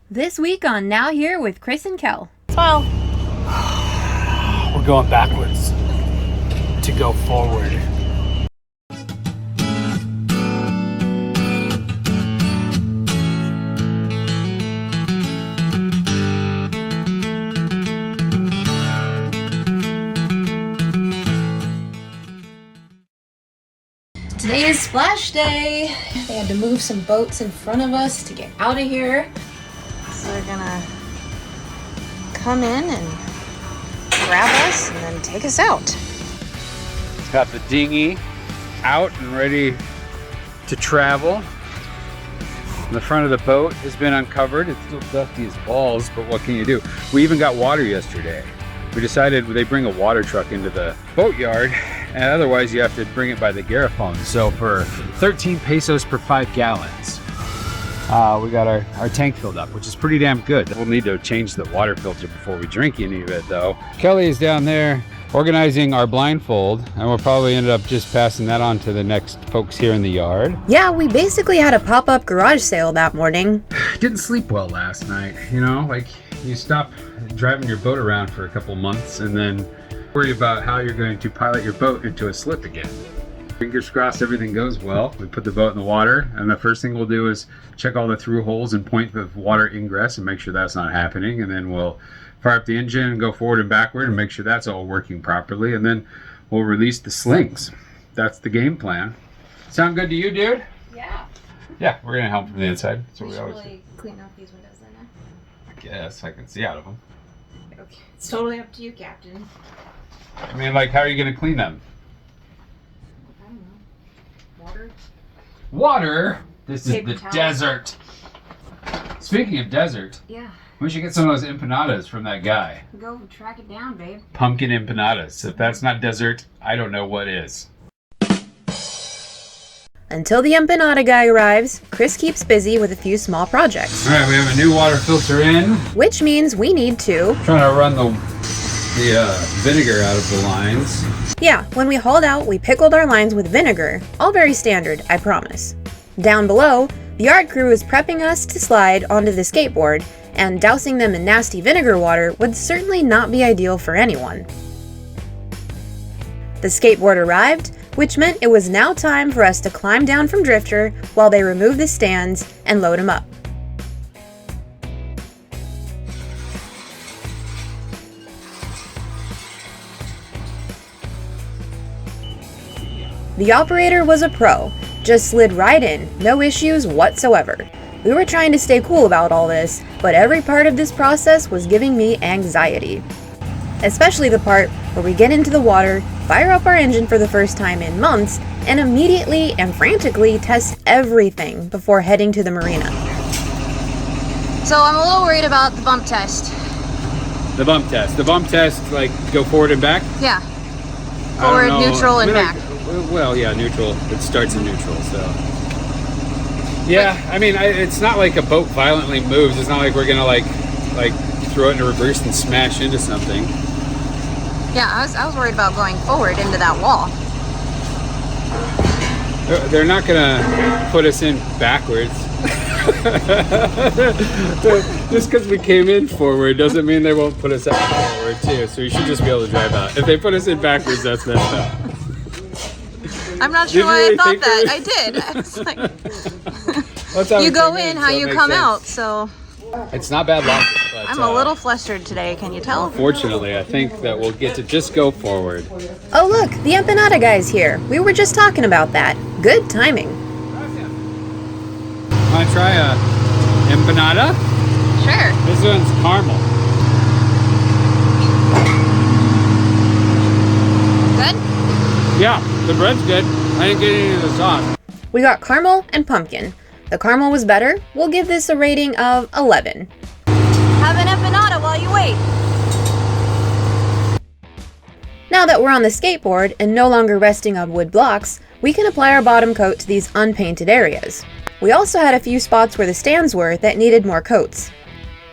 This week on Now Here with Chris and Kell. Smile. We're going backwards to go forward. Today is splash day. They had to move some boats in front of us to get out of here. So they're gonna come in and grab us and then take us out. Got the dinghy out and ready to travel. The front of the boat has been uncovered. It's still dusty as balls, but what can you do? We even got water yesterday. We decided they bring a water truck into the boatyard, and otherwise you have to bring it by the garrafon. So for 13 pesos per 5 gallons, we got our tank filled up, which is pretty damn good. We'll need to change the water filter before we drink any of it though. Kelly is down there organizing our blindfold, and we'll probably end up just passing that on to the next folks here in the yard. Yeah, we basically had a pop-up garage sale that morning. Didn't sleep well last night, you know, like you stop driving your boat around for a couple months and then worry about how you're going to pilot your boat into a slip again. Fingers crossed everything goes well. We put the boat in the water, and the first thing we'll do is check all the through holes and point the water ingress and make sure that's not happening, and then we'll fire up the engine and go forward and backward and make sure that's all working properly, and then we'll release the slings. That's the game plan. Sound good to you, dude? Yeah. Yeah, we're gonna help from the inside. That's what We we should always really clean out these windows then, do. I guess I can see out of them. Okay. It's totally up to you, Captain. I mean, like, how are you gonna clean them? I don't know. Water? Water? This is Paper the towel. desert. Speaking of desert, Yeah. we should get some of those empanadas from that guy. Go track it down, babe. Pumpkin empanadas. If that's not desert, I don't know what is. Until the empanada guy arrives, Chris keeps busy with a few small projects. All right, we have a new water filter in. Which means we need to... Trying to run the vinegar out of the lines. Yeah, when we hauled out, we pickled our lines with vinegar. All very standard, I promise. Down below, the yard crew is prepping us to slide onto the skateboard, and dousing them in nasty vinegar water would certainly not be ideal for anyone. The skateboard arrived, which meant it was now time for us to climb down from Drifter while they remove the stands and load them up. The operator was a pro, just slid right in, no issues whatsoever. We were trying to stay cool about all this, but every part of this process was giving me anxiety. Especially the part where we get into the water, fire up our engine for the first time in months, and immediately and frantically test everything before heading to the marina. So I'm a little worried about the bump test. The bump test. The bump test, like, go forward and back? Yeah. I don't Forward, know. neutral, and back. Well, yeah, neutral. It starts in neutral, so. Yeah, I mean, it's not like a boat violently moves. It's not like we're gonna like throw it in reverse and smash into something. Yeah, I was worried about going forward into that wall. They're not gonna put us in backwards. Just because we came in forward doesn't mean they won't put us out forward too. So you should just be able to drive out. If they put us in backwards, that's messed up. I'm not sure Did you why really I thought think that. that? I did. I was like, That's how you we go came in, how so it you makes come sense. out. So It's not bad logic, but I'm a little flustered today. Can you tell? fortunately, I think that we'll get to just go forward. Oh look, the empanada guy's here. We were just talking about that. Good timing. Want to try a empanada? Sure. This one's caramel. Good? Yeah, the bread's good. I didn't get any of the sauce. We got caramel and pumpkin. The caramel was better. We'll give this a rating of 11. Have an empanada while you wait. Now that we're on the skateboard and no longer resting on wood blocks, we can apply our bottom coat to these unpainted areas. We also had a few spots where the stands were that needed more coats.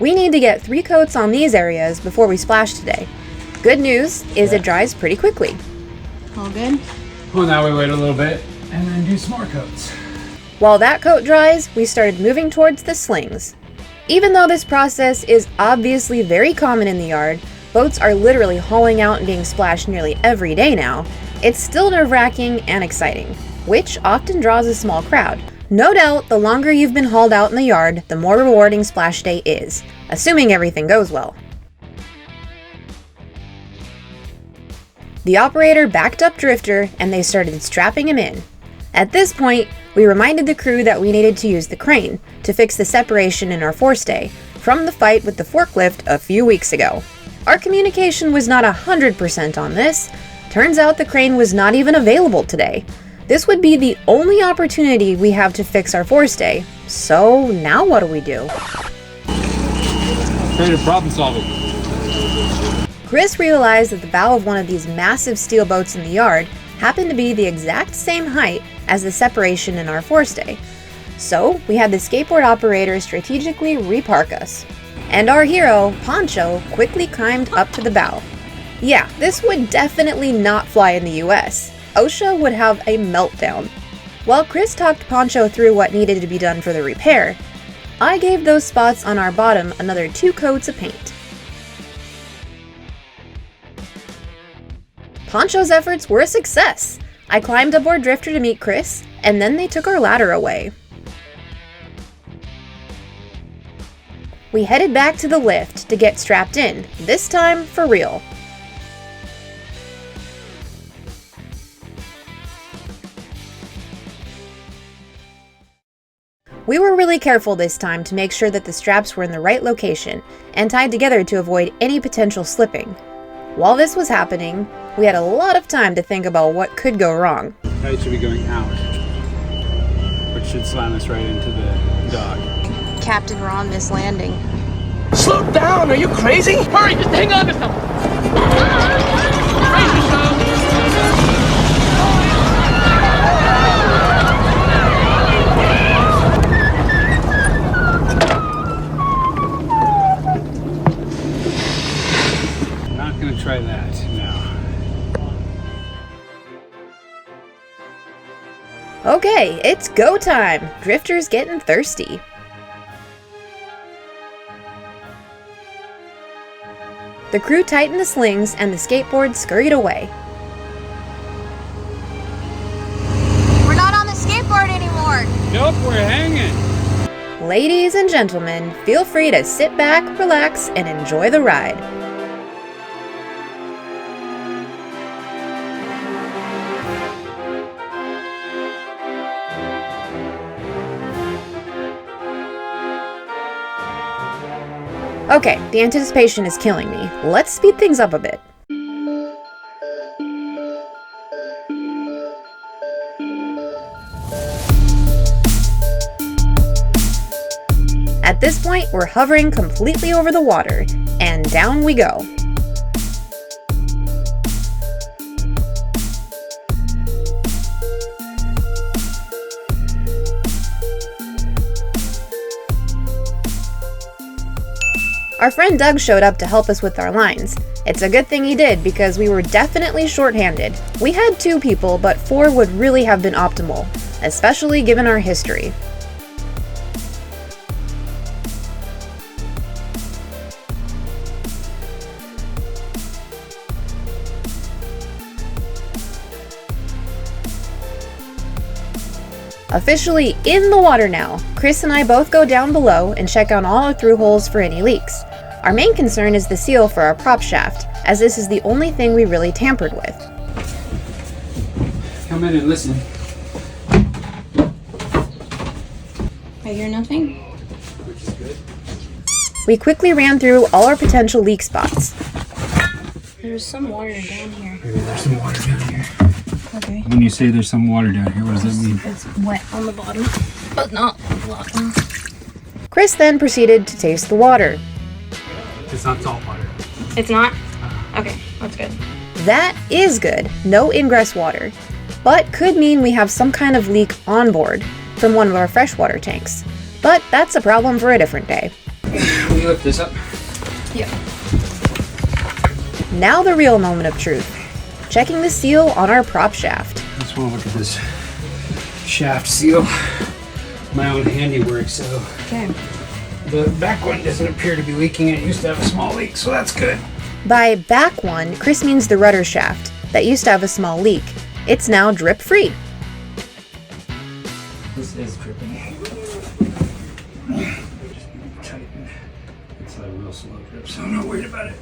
We need to get 3 coats on these areas before we splash today. Good news is it dries pretty quickly. All good? Well, now we wait a little bit and then do some more coats. While that coat dries, we started moving towards the slings. Even though this process is obviously very common in the yard, boats are literally hauling out and being splashed nearly every day now, it's still nerve-wracking and exciting, which often draws a small crowd. No doubt, the longer you've been hauled out in the yard, the more rewarding splash day is, assuming everything goes well. The operator backed up Drifter and they started strapping him in. At this point, we reminded the crew that we needed to use the crane to fix the separation in our forestay from the fight with the forklift a few weeks ago. Our communication was not 100% on this. Turns out the crane was not even available today. This would be the only opportunity we have to fix our forestay. So now what do we do? Creative problem solving. Chris realized that the bow of one of these massive steel boats in the yard happened to be the exact same height as the separation in our forestay. So we had the skateboard operator strategically repark us. And our hero, Poncho, quickly climbed up to the bow. Yeah, this would definitely not fly in the US. OSHA would have a meltdown. While Chris talked Poncho through what needed to be done for the repair, I gave those spots on our bottom another 2 coats of paint. Poncho's efforts were a success. I climbed aboard Drifter to meet Chris, and then they took our ladder away. We headed back to the lift to get strapped in, this time for real. We were really careful this time to make sure that the straps were in the right location and tied together to avoid any potential slipping. While this was happening, we had a lot of time to think about what could go wrong. Kite should be going out, which should slam us right into the dock. Captain Ron mislanding. Slow down! Are you crazy? Hurry, just hang on to something! Brace yourself! Not gonna try that, no. Okay, it's go time! Drifter's getting thirsty. The crew tightened the slings and the skateboard scurried away. We're not on the skateboard anymore! Nope, we're hanging. Ladies and gentlemen, feel free to sit back, relax, and enjoy the ride. Okay, the anticipation is killing me. Let's speed things up a bit. At this point, we're hovering completely over the water, and down we go. Our friend Doug showed up to help us with our lines. It's a good thing he did because we were definitely short-handed. We had 2 people, but 4 would really have been optimal, especially given our history. Officially in the water now, Chris and I both go down below and check on all our through holes for any leaks. Our main concern is the seal for our prop shaft, as this is the only thing we really tampered with. Come in and listen. I hear nothing. Which is good. We quickly ran through all our potential leak spots. There's some water down here. Maybe there's some water down here. Okay. When you say there's some water down here, what does that mean? It's wet on the bottom, but not a lot. Chris then proceeded to taste the water. It's not salt water. It's not? Okay, that's good. That is good, no ingress water, but could mean we have some kind of leak on board from one of our freshwater tanks. But that's a problem for a different day. Will you lift this up? Yeah. Now the real moment of truth. Checking the seal on our prop shaft. I just want to look at this shaft seal. My own handiwork, so. Okay. The back one doesn't appear to be leaking. It used to have a small leak, so that's good. By back one, Chris means the rudder shaft that used to have a small leak. It's now drip-free. This is dripping. Tighten. It's a real slow drip, so I'm not worried about it.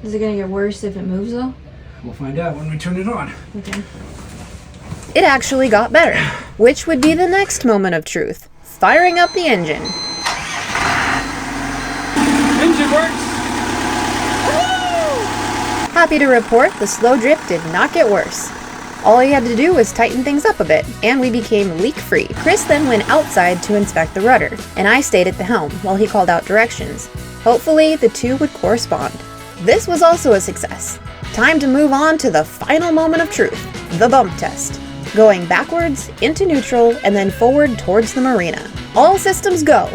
Is it gonna get worse if it moves though? We'll find out when we turn it on. Okay. It actually got better, which would be the next moment of truth. Firing up the engine. Engine works! Happy to report the slow drip did not get worse. All he had to do was tighten things up a bit, and we became leak-free. Chris then went outside to inspect the rudder, and I stayed at the helm while he called out directions. Hopefully, the two would correspond. This was also a success. Time to move on to the final moment of truth, the bump test. Going backwards, into neutral, and then forward towards the marina. All systems go.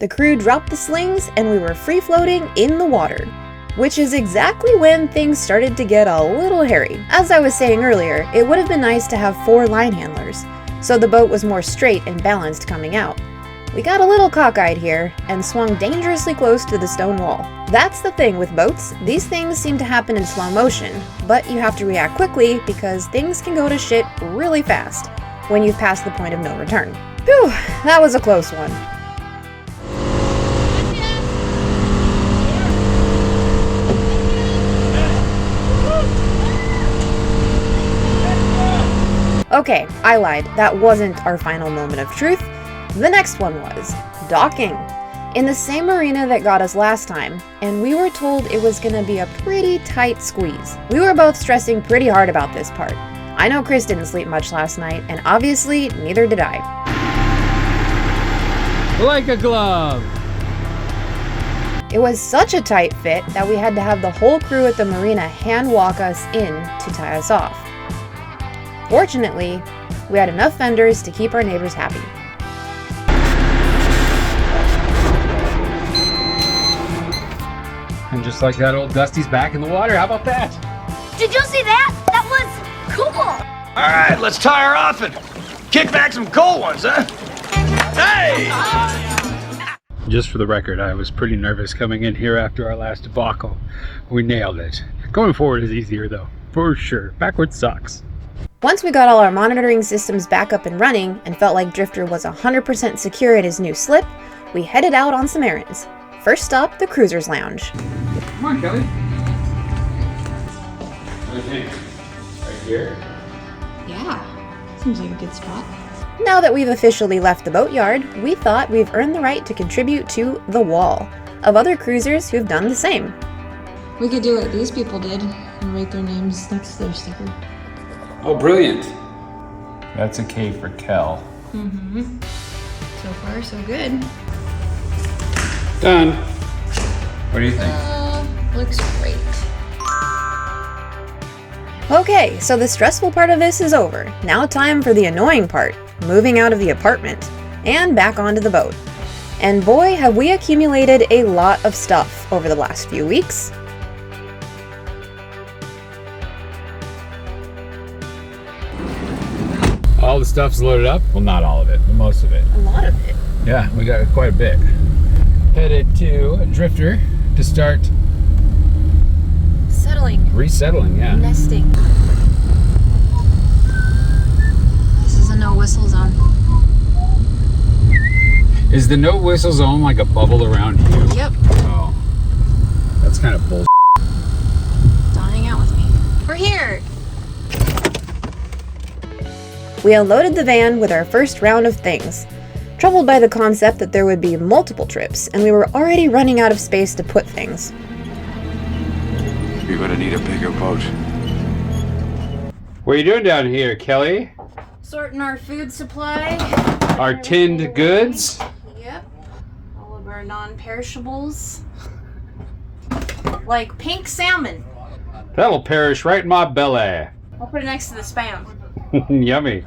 The crew dropped the slings, and we were free-floating in the water. Which is exactly when things started to get a little hairy. As I was saying earlier, it would have been nice to have 4 line handlers, so the boat was more straight and balanced coming out. We got a little cockeyed here, and swung dangerously close to the stone wall. That's the thing with boats, these things seem to happen in slow motion, but you have to react quickly because things can go to shit really fast when you've passed the point of no return. Whew, that was a close one. Okay, I lied. That wasn't our final moment of truth. The next one was docking. In the same marina that got us last time, and we were told it was gonna be a pretty tight squeeze. We were both stressing pretty hard about this part. I know Chris didn't sleep much last night, and obviously neither did I. Like a glove. It was such a tight fit that we had to have the whole crew at the marina hand walk us in to tie us off. Fortunately, we had enough vendors to keep our neighbors happy. And just like that, old Dusty's back in the water. How about that? Did you see that? That was cool. All right, let's tie her off and kick back some cold ones, huh? Hey! Just for the record, I was pretty nervous coming in here after our last debacle. We nailed it. Going forward is easier though, for sure. Backwards sucks. Once we got all our monitoring systems back up and running and felt like Drifter was 100% secure at his new slip, we headed out on some errands. First stop, the Cruiser's Lounge. Come on, Kelly. What do you think? Right here? Yeah. Seems like a good spot. Now that we've officially left the boatyard, we thought we've earned the right to contribute to the wall of other cruisers who've done the same. We could do what these people did and write their names next to their sticker. Oh, brilliant. That's a K for Kell. Mm-hmm. So far, so good. Done. What do you think? Looks great. Okay, so the stressful part of this is over. Now time for the annoying part, moving out of the apartment and back onto the boat. And boy, have we accumulated a lot of stuff over the last few weeks. All the stuff's loaded up. Well, not all of it, but most of it. A lot of it. Yeah, we got quite a bit. Headed to Drifter to start Settling. resettling, yeah. Nesting. This is a no whistle zone. Is the no whistle zone like a bubble around you? Yep. Oh. That's kind of bullshit. Don't hang out with me. We're here. We unloaded the van with our first round of things, troubled by the concept that there would be multiple trips, and we were already running out of space to put things. You're gonna need a bigger boat. What are you doing down here, Kelly? Sorting our food supply. Our tinned goods? Yep. All of our non-perishables. Like pink salmon. That'll perish right in my belly. I'll put it next to the Spam. Yummy.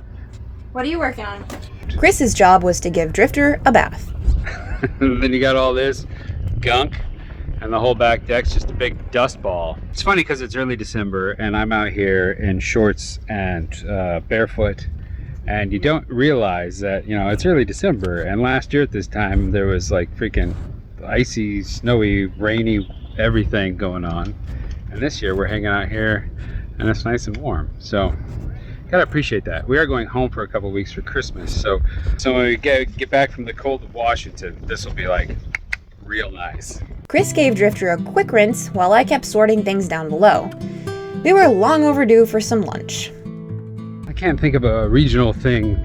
What are you working on? Chris's job was to give Drifter a bath. Then you got all this gunk, and the whole back deck's just a big dust ball. It's funny because it's early December, and I'm out here in shorts and barefoot, And you don't realize that, you know, it's early December, and last year at this time there was like freaking icy, snowy, rainy, everything going on. And this year we're hanging out here and it's nice and warm. So gotta appreciate that. We are going home for a couple weeks for Christmas. So when we get back from the cold of Washington, this will be like real nice. Chris gave Drifter a quick rinse while I kept sorting things down below. We were long overdue for some lunch. I can't think of a regional thing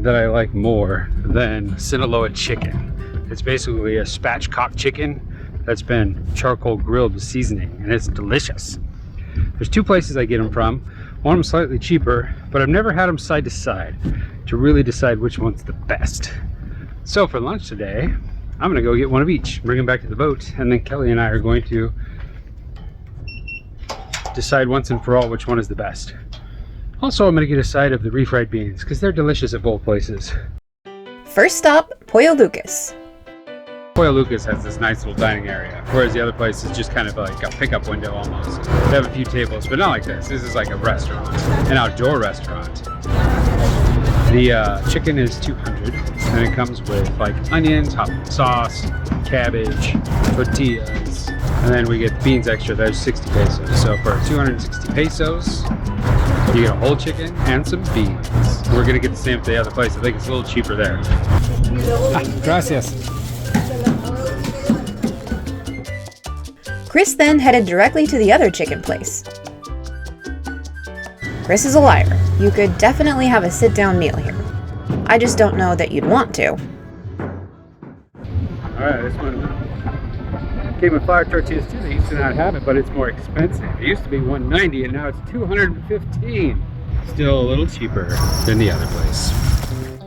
that I like more than Sinaloa chicken. It's basically a spatchcock chicken that's been charcoal grilled with seasoning, and it's delicious. There's two places I get them from. One of them slightly cheaper, but I've never had them side to side to really decide which one's the best. So for lunch today, I'm gonna go get one of each, bring them back to the boat, and then Kelly and I are going to decide once and for all which one is the best. Also, I'm gonna get a side of the refried beans because they're delicious at both places. First stop, Pollo Lucas. Pollo Lucas has this nice little dining area, whereas the other place is just kind of like a pickup window almost. They have a few tables, but not like this. This is like a restaurant, an outdoor restaurant. The chicken is $200, and it comes with like onions, hot sauce, cabbage, tortillas, and then we get beans extra. There's 60 pesos. So for 260 pesos, you get a whole chicken and some beans. We're gonna get the same at the other place. I think it's a little cheaper there. Gracias. Chris then headed directly to the other chicken place. Chris is a liar. You could definitely have a sit-down meal here. I just don't know that you'd want to. Alright, this one came with flour tortillas too. They used to not have it, but it's more expensive. It used to be $190 and now it's $215. Still a little cheaper than the other place.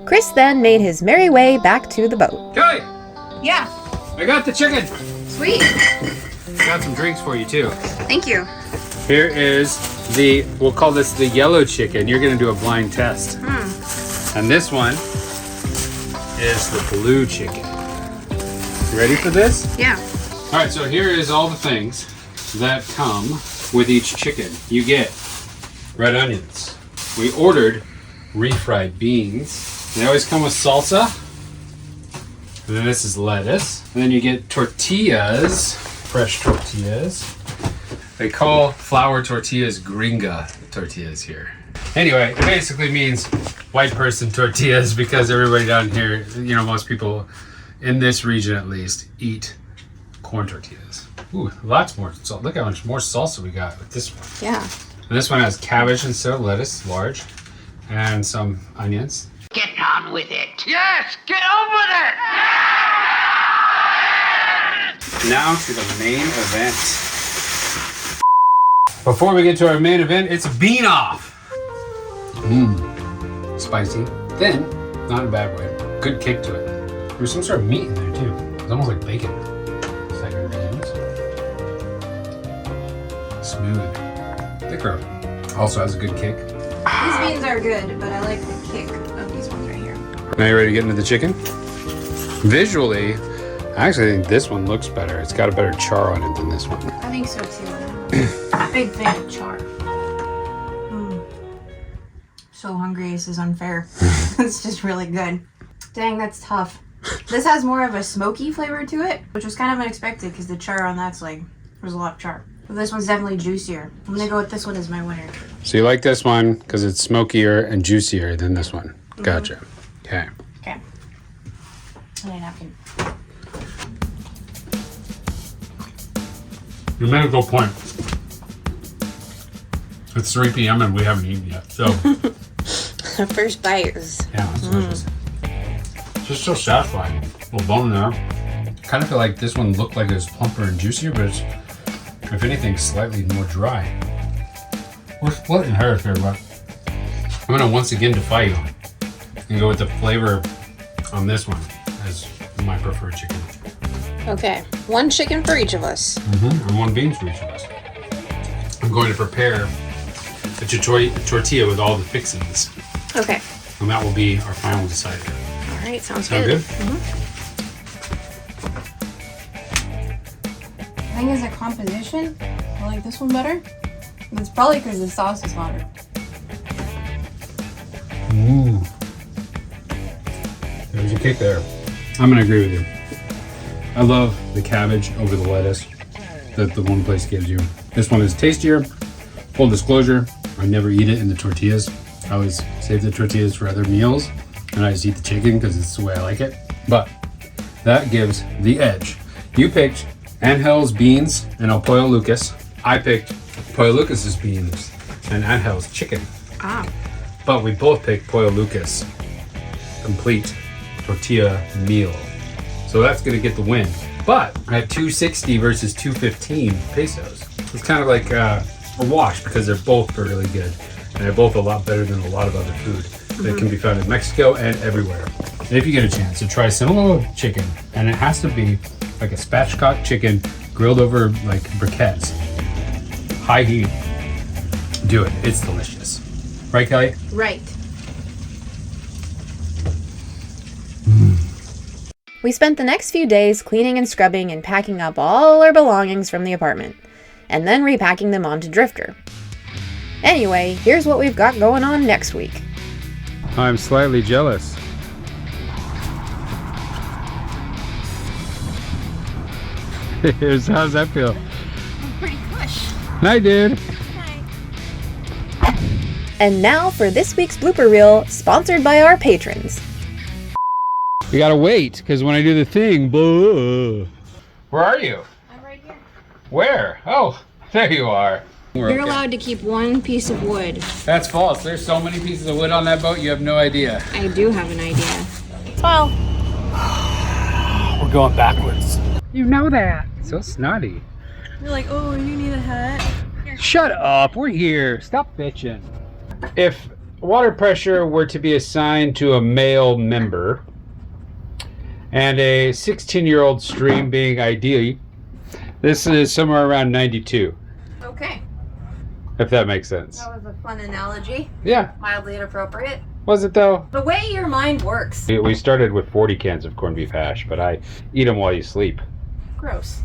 Chris then made his merry way back to the boat. Kelly! Yeah. I got the chicken! Sweet. Got some drinks for you too. Thank you. Here is we'll call this the yellow chicken. You're gonna do a blind test. And this one is the blue chicken. You ready for this? Yeah. All right, so here is all the things that come with each chicken. You get red onions. We ordered refried beans. They always come with salsa. And then this is lettuce. And then you get tortillas, fresh tortillas. They call flour tortillas gringa tortillas here. Anyway, it basically means white person tortillas because everybody down here, you know, most people in this region at least, eat corn tortillas. Ooh, lots more salt. Look how much more salsa we got with this one. Yeah. And this one has cabbage instead of lettuce, large, and some onions. Get on with it. Yes, get on with it! Now to the main event. Before we get to our main event, it's a bean off. Spicy, thin, not in a bad way. Good kick to it. There's some sort of meat in there too. It's almost like bacon. Second beans. Smooth. Thicker. Also has a good kick. These beans are good, but I like the kick of these ones right here. Now you ready to get into the chicken? Visually, I actually think this one looks better. It's got a better char on it than this one. I think so too. I'm a big fan of char. So hungry, this is unfair. It's just really good. Dang, that's tough. This has more of a smoky flavor to it, which was kind of unexpected because the char on that's like, there's a lot of char. But this one's definitely juicier. I'm gonna go with this one as my winner. So you like this one because it's smokier and juicier than this one. Gotcha. Okay. Okay. And a napkin. You made a good point. It's 3 p.m. and we haven't eaten yet, so. The first bite is... Yeah, it's delicious. Just so satisfying. A little bone in there. Kind of feel like this one looked like it was plumper and juicier, but it's, if anything, slightly more dry. We're splitting hairs here, but I'm gonna once again defy you and go with the flavor on this one as my preferred chicken. Okay, one chicken for each of us. And one beans for each of us. I'm going to prepare a tortilla with all the fixings, Okay. and that will be our final decider. All right, sounds Sound good. good? I think as a composition, I like this one better. It's probably because the sauce is hotter. Ooh. a kick there. I'm gonna agree with you. I love the cabbage over the lettuce that the one place gives you. This one is tastier. Full disclosure, I never eat it in the tortillas. I always save the tortillas for other meals, and I just eat the chicken because it's the way I like it. But that gives the edge. You picked Angel's beans and El Pollo Lucas. I picked Pollo Lucas's beans and Angel's chicken. Ah. But we both picked Pollo Lucas complete tortilla meal. So that's gonna get the win. But at 260 versus 215 pesos, it's kind of like a wash because they're both really good. And they're both a lot better than a lot of other food that can be found in Mexico and everywhere. And if you get a chance to try Semolo chicken, and it has to be like a spatchcock chicken grilled over like briquettes, high heat, do it. It's delicious. Right, Kelly? Right. We spent the next few days cleaning and scrubbing and packing up all our belongings from the apartment, and then repacking them onto Drifter. Anyway, here's what we've got going on next week. I'm slightly jealous. How's that feel? I'm pretty push. Hi, dude. And now for this week's blooper reel, sponsored by our patrons. We gotta wait, because when I do the thing, blah. Where are you? I'm right here. Where? Oh, there you are. You're allowed to keep one piece of wood. That's false. There's so many pieces of wood on that boat, you have no idea. I do have an idea. Well, We're going backwards. You know that. So snotty. You're like, oh, you need a hat. Shut up. We're here. Stop bitching. If water pressure were to be assigned to a male member and a 16-year-old stream being ideal, this is somewhere around 92. Okay. If that makes sense. That was a fun analogy. Yeah. Mildly inappropriate. Was it though? The way your mind works. We started with 40 cans of corned beef hash, but I eat them while you sleep. Gross.